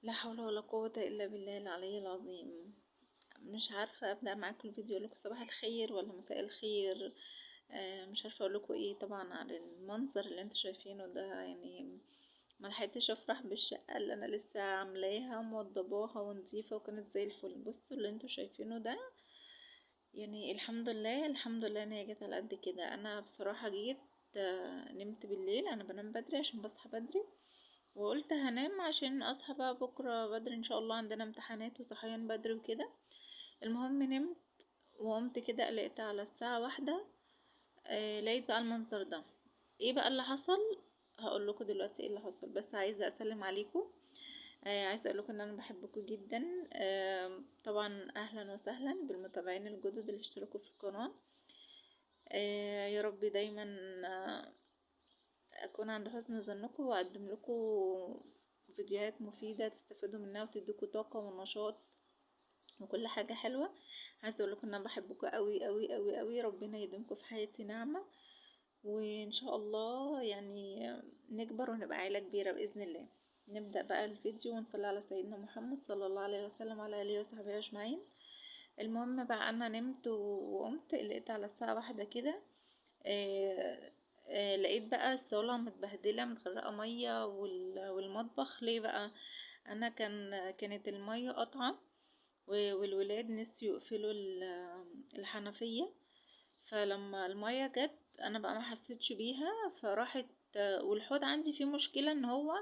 لا حول ولا قوة إلا بالله العلي العظيم. مش عارفة أبدأ معاكم الفيديو أقولكم صباح الخير ولا مساء الخير. مش عارفة أقولكم إيه طبعا على المنظر اللي انتوا شايفينه ده. يعني ملحقتش أفرح بالشقة اللي أنا لسه عاملاها موضباها ونضيفة وكانت زي الفل. بصوا اللي انتوا شايفينه ده، يعني الحمد لله الحمد لله ان هي جت على قد كده. أنا بصراحة جيت نمت بالليل، أنا بنام بدري عشان بصحى بدري، وقلت هنام عشان اصحى بقى بكرة بدري ان شاء الله، عندنا امتحانات وصحيان بدري وكده. المهم نمت وقمت كده قلقت على الساعة 1. لقيت بقى المنظر ده. ايه بقى اللي حصل؟ هقول لكم دلوقتي ايه اللي حصل، بس عايزة اسلم عليكم. عايزة اقول لكم ان انا بحبكم جدا. طبعا اهلا وسهلا بالمتابعين الجدد اللي اشتركوا في القناة. يا رب دايما اكون عند حسن ظنكم واقدم لكم فيديوهات مفيدة تستفيدوا منها وتديكوا طاقة ونشاط وكل حاجة حلوة. عايزة اقول لكم ان انا بحبكم قوي قوي قوي قوي، ربنا يديمكم في حياتي نعمة، وان شاء الله يعني نكبر ونبقى عيلة كبيرة بإذن الله. نبدأ بقى الفيديو ونصلي على سيدنا محمد صلى الله عليه وسلم وعلى آله وصحبه أجمعين. المهم بقى أنا نمت وقمت لقيت على الساعة 1 كده. آه، لقيت بقى الصالة متبهدلة متغرقة مية والمطبخ. ليه بقى؟ أنا كانت المية قطعة، والولاد نسيوا يقفلوا الحنفية. فلما المية جت انا بقى ما حسيتش بيها فراحت. والحوض عندي فيه مشكلة ان هو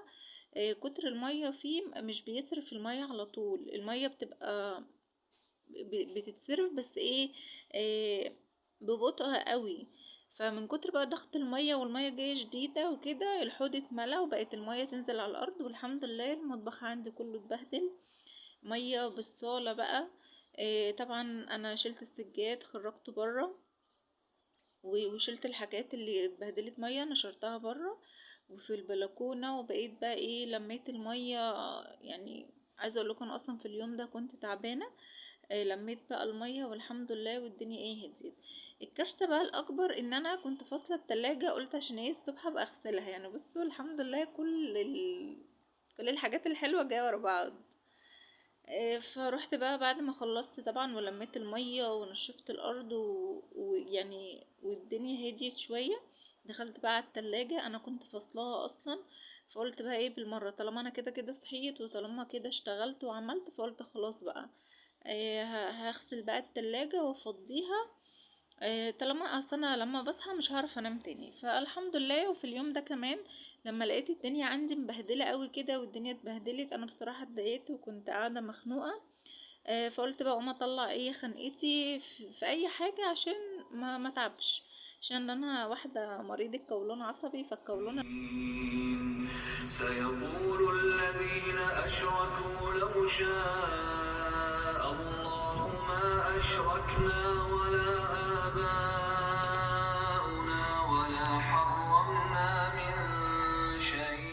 كتر المية فيه مش بيصرف المية على طول، المية بتبقى بتتصرف بس ايه، ببطء قوي. فمن كتر بقى ضغط المية والمية جاية شديدة وكده الحوض اتملى وبقت المية تنزل على الارض، والحمد لله المطبخ عندي كله اتبهدل مية بالصالة بقى. طبعا انا شلت السجاد خرجته بره، وشلت الحاجات اللي اتبهدلت مية نشرتها بره وفي البلكونة، وبقيت بقى ايه لميت المية. يعني عايزة اقول لكم اصلا في اليوم ده كنت تعبانة. لميت بقى المية والحمد لله والدنيا ايه هديت. الكارثة بقى الاكبر ان انا كنت فاصلة التلاجة، قلت عشان ايه الصبح ابقى اغسلها. يعني بصوا الحمد لله كل الحاجات الحلوة جاية ورا بعض. فروحت بقى بعد ما خلصت طبعا ولميت المية ونشفت الارض ويعني والدنيا هديت شوية. دخلت بقى على التلاجة، انا كنت فاصلاها اصلا، فقلت بقى ايه بالمرة طالما انا كده كده صحيت وطالما كده اشتغلت وعملت، فقلت خلاص بقى هغسل بقى التلاجة وافضيها. طالما اصلا لما بصحى مش هعرف انام تاني، فالحمد لله. وفي اليوم ده كمان لما لقيت الدنيا عندي مبهدله قوي كده والدنيا اتبهدلت، انا بصراحه اتضايقت وكنت قاعده مخنوقه. فقلت بقى اقوم اطلع ايه خنقتي في اي حاجه عشان ما تعبش، عشان انا واحده مريضه قولون عصبي. فالقولون سيقول الذين أشركوا لو شاء الله ما أشركنا ولا آباؤنا ولا حرمنا من شيء.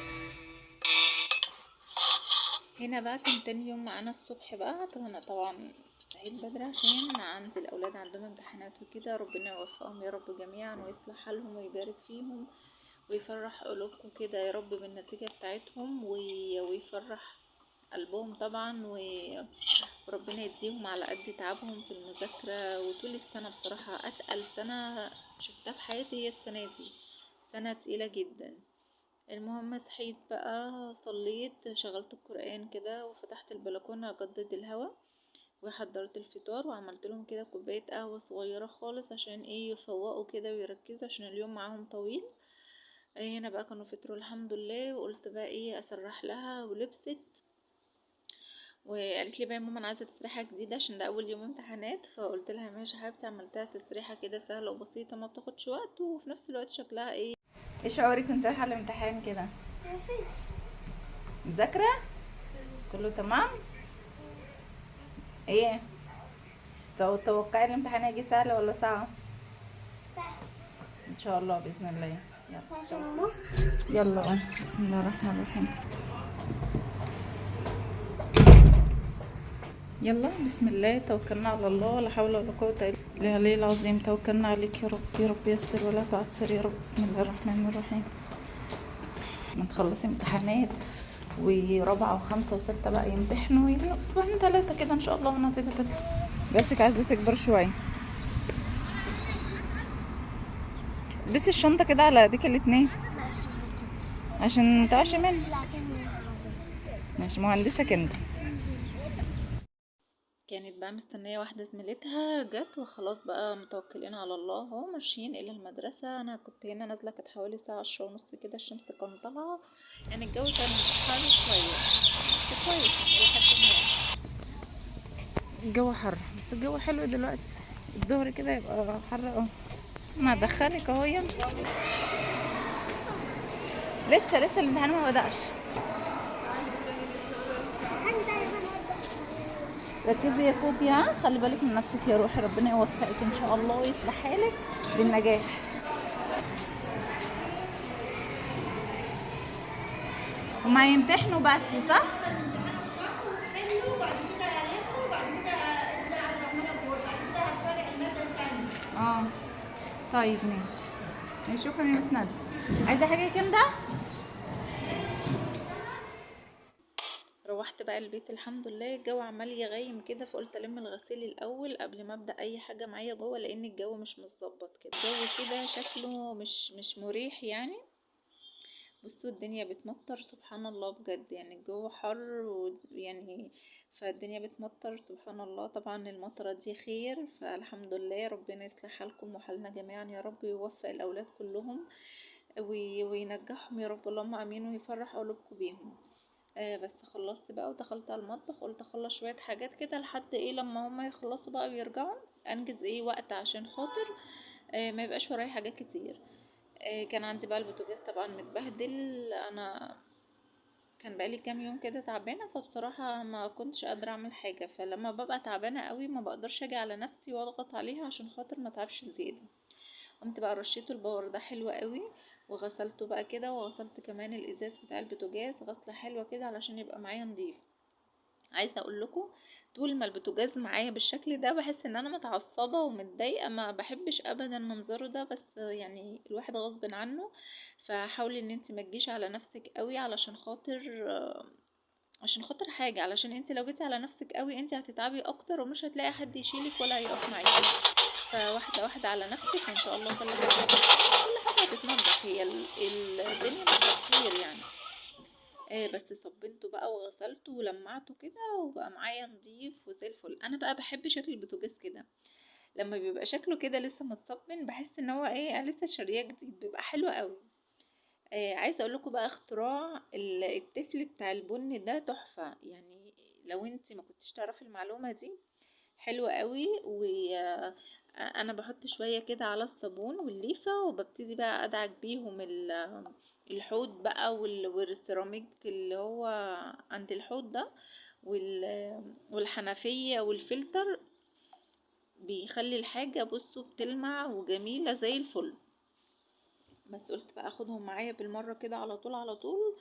هنا بقى كان تاني يوم معانا الصبح بقى. طبعا صحيت بدري عشان عندي الاولاد عندهم امتحانات وكده، ربنا يوفقهم يا رب جميعا ويصلح حالهم ويبارك فيهم ويفرح قلوبكم كده يا رب بالنتيجة بتاعتهم، ويفرح قلبهم طبعا، وربنا يديهم على قد تعبهم في المذاكرة. وطول السنة بصراحة أتقل سنة شفتها في حياتي هي السنة دي، سنة تقيلة جدا. المهم صحيت بقى صليت شغلت القرآن كده وفتحت البلكونة أجدد الهوا، وحضرت الفطار وعملت لهم كده كوباية قهوة صغيرة خالص عشان ايه يفوقوا كده ويركزوا عشان اليوم معاهم طويل. هنا بقى كانوا فطروا الحمد لله، وقلت بقى ايه اسرح لها ولبست. وقالت لي بقى يا ماما انا عايزه تسريحه جديده عشان ده اول يوم امتحانات، فقلت لها ماشي يا حبيبتي. عملتها تسريحه كده سهله وبسيطه ما بتاخدش وقت وفي نفس الوقت شكلها ايه. ايه شعورك وانت رايحه الامتحان كده؟ مذاكره كله تمام؟ ايه توقعي الامتحان هيجي سهل ولا صعب؟ ان شاء الله باذن الله. يلا بسم الله الرحمن الرحيم. يلا بسم الله توكلنا على الله ولا حول ولا قوه الا بالله العلي العظيم. توكلنا عليك يا رب، يا رب يسر ولا تعسر يا رب. بسم الله الرحمن الرحيم. ما تخلصي امتحانات ورابعة وخمسة وستة بقى يمتحنوا، يعني اسبوعين 3 كده ان شاء الله والنتيجة تطلع. بس عايزة تكبر شوية. بس الشنطة كده على ايديك الاتنين عشان متعش مني. ماشي مهندسك انت. كانت بقى مستنية واحدة زميلتها جت وخلاص بقى متوكلين على الله اهو ماشيين الى المدرسة. انا كنت هنا نازلة، كانت حوالي الساعة 10:30 كده، الشمس كانت طالعة، يعني الجو كان حر شوية بس كويس لحد ما. الجو حر بس الجو حلو دلوقتي، الظهر كده يبقى حر اهو. انا هدخلك اهو يلا. لسه الامتحان ما بدأش. ركزي يا كوكي، ها خلي بالك من نفسك يا روحي، ربنا يوفقك ان شاء الله ويصلح حالك بالنجاح. هما يمتحنوا بس صح؟ اه طيب ماشي شكرا يا مس نادية. عايزة حاجة كده؟ روحت بقى البيت الحمد لله، الجو عمال يغيم كده، فقلت الم الغسيل الاول قبل ما ابدا اي حاجه معايا جوه، لان الجو مش متظبط كده، الجو كده شكله مش مريح يعني. بصوا الدنيا بتمطر سبحان الله بجد، يعني الجو حر ويعني فالدنيا بتمطر سبحان الله. طبعا المطرة دي خير، فالحمد لله ربنا يصلح حالكم وحالنا جميعا يا رب، ويوفق الاولاد كلهم وينجحهم يا رب اللهم امين، ويفرح قلوبكم بيهم. بس خلصت بقى ودخلت على المطبخ، قلت اخلص شوية حاجات كده لحد ايه لما هما يخلصوا بقى ويرجعوا، انجز ايه وقت عشان خاطر ما يبقاش ورايا حاجات كتير. كان عندي بقى البوتاجاز طبعا متبهدل، انا كان بقالي كام يوم كده تعبانه، فبصراحه ما كنتش قادره اعمل حاجه، فلما ببقى تعبانه قوي ما بقدرش اجي على نفسي واضغط عليها عشان خاطر ما تعبش زياده. قمت بقى رشيته الباور ده حلو قوي، وغسلته بقى كده، وغسلت كمان الازاز بتاع البوتاجاز غسله حلوه كده علشان يبقى معايا نضيف. عايزه اقول لكم طول ما البوتاجاز معايا بالشكل ده بحس ان انا متعصبه ومتضايقه، ما بحبش ابدا منظره ده، بس يعني الواحد غصب عنه. فحاولي ان انت ما تجيش على نفسك قوي علشان خاطر عشان خاطر حاجه، علشان انت لو جيتي على نفسك قوي انت هتتعبي اكتر ومش هتلاقي حد يشيلك ولا هيقف معاكي. فواحده واحده على نفسك وان شاء الله كل حاجه هتتنضف، هي الدنيا مش كتير يعني. بس صبنته بقى وغسلته ولمعته كده وبقى معايا نضيف وزي الفل. انا بقى بحب شكل البوتاجاز كده، لما بيبقى شكله كده لسه متصبن بحس ان هو ايه لسه شارياه جديد، بيبقى حلو قوي. عايزه اقول لكم بقى اختراع التفل بتاع البن ده تحفه يعني، لو انت ما كنتش تعرفي المعلومه دي حلوة قوي. وانا بحط شوية كده على الصابون والليفة، وببتدي بقى ادعك بيهم الحوض بقى والسيراميك اللي هو عند الحوض ده والحنفية والفلتر، بيخلي الحاجة بصوا بتلمع وجميلة زي الفل. بس قلت بقى اخدهم معايا بالمرة كده على طول على طول،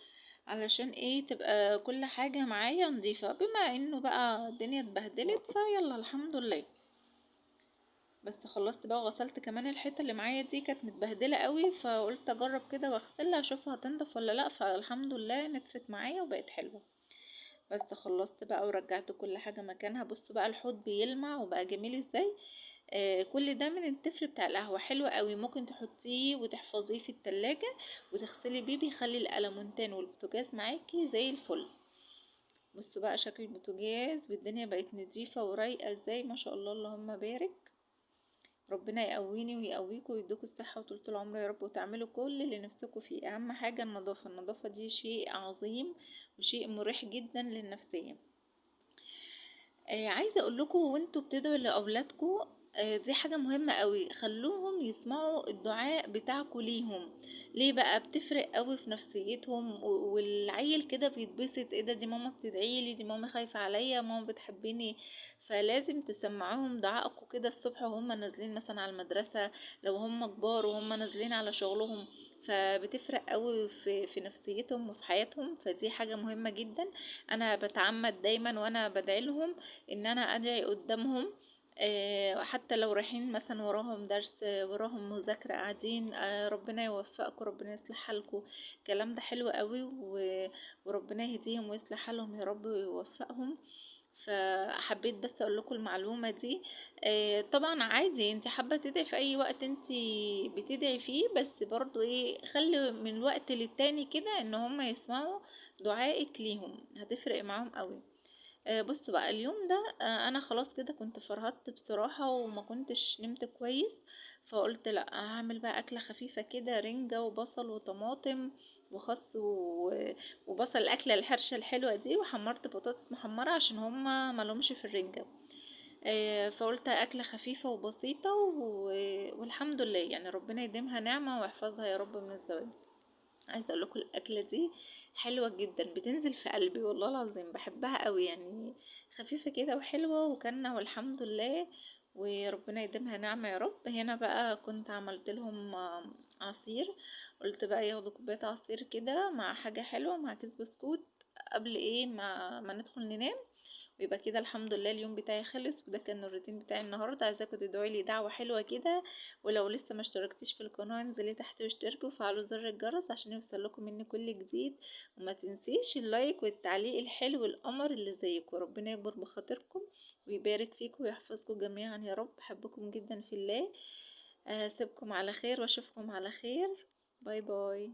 علشان ايه تبقى كل حاجة معايا نظيفة، بما انه بقى الدنيا اتبهدلت فيلا الحمد لله. بس خلصت بقى وغسلت كمان الحيطه اللي معايا دي كانت متبهدله قوي، فقلت اجرب كده واغسلها اشوفها هتنضف ولا لا، فالحمد لله نطفت معايا وبقت حلوه. بس خلصت بقى ورجعت كل حاجه مكانها. بصوا بقى الحوض بيلمع وبقى جميل ازاي. كل ده من التفل بتاع القهوه، حلو قوي، ممكن تحطيه وتحفظيه في التلاجة وتغسلي بيه، بيخلي الألمونتان والبوتاجاز معاكي زي الفل. بصوا بقى شكل البوتاجاز والدنيا بقت نضيفه ورايقه ازاي، ما شاء الله اللهم بارك. ربنا يقويني ويقويكم ويدوكوا الصحة وطولة العمر يا رب، وتعملوا كل اللي نفسكم فيه. اهم حاجة النظافة، النظافة دي شيء عظيم وشيء مريح جدا للنفسية. عايزة اقول لكم وانتوا بتدعوا لاولادكم، دي حاجة مهمة قوي، خلوهم يسمعوا الدعاء بتاعكم ليهم. ليه بقى؟ بتفرق قوي في نفسيتهم، والعيل كده بيتبسط، ايه ده دي ماما بتدعيلي، دي ماما خايفة عليا، ماما بتحبني. فلازم تسمعوهم دعائكم كده الصبح وهم نازلين مثلا على المدرسة، لو هم كبار وهم نازلين على شغلهم، فبتفرق قوي في نفسيتهم وفي حياتهم، فدي حاجة مهمة جدا. انا بتعمد دايما وانا بدعي لهم ان انا ادعي قدامهم حتى لو رايحين مثلا وراهم درس، وراهم مذاكرة قاعدين، ربنا يوفقكم، ربنا يصلح حالكم. الكلام ده حلو قوي وربنا يهديهم ويصلح حالهم يا رب ويوفقهم. فحبيت بس اقول لكم المعلومة دي. طبعا عادي انت حابة تدعي في اي وقت انت بتدعي فيه، بس برضو ايه، خلي من وقت للتاني كده ان هم يسمعوا دعائك ليهم، هتفرق معاهم قوي. بصوا بقى اليوم ده، انا خلاص كده كنت فرهدت بصراحة وما كنتش نمت كويس. فقلت لا، هعمل بقى اكلة خفيفة كده، رنجة وبصل وطماطم وخس وبصل، الاكلة الحرشة الحلوة دي، وحمرت بطاطس محمرة عشان هما ملهمش في الرنجة. فقلت اكلة خفيفة وبسيطة والحمد لله، يعني ربنا يديمها نعمة ويحفظها يا رب من الزوال. عايزه اقول لكم الاكله دي حلوه جدا، بتنزل في قلبي والله العظيم، بحبها قوي يعني. خفيفه كده وحلوه وكلنا والحمد لله، وربنا يديمها نعمه يا رب. هنا بقى كنت عملت لهم عصير. قلت بقى ياخدوا كوبايه عصير كده مع حاجه حلوه، مع كيس بسكوت، قبل ايه ما ندخل ننام. ويبقى كده الحمد لله اليوم بتاعي خلص، وده كان الروتين بتاعي النهارده. عايزاكم تدعوا لي دعوه حلوه كده. ولو لسه ما اشتركتيش في القناه انزلي تحت واشتركوا وفعلوا زر الجرس عشان يوصل لكم مني كل جديد. وما تنسيش اللايك والتعليق الحلو القمر اللي زيكم. ربنا يكبر بخاطركم ويبارك فيكم ويحفظكم جميعا يا رب. بحبكم جدا في الله. اسيبكم على خير واشوفكم على خير. باي باي.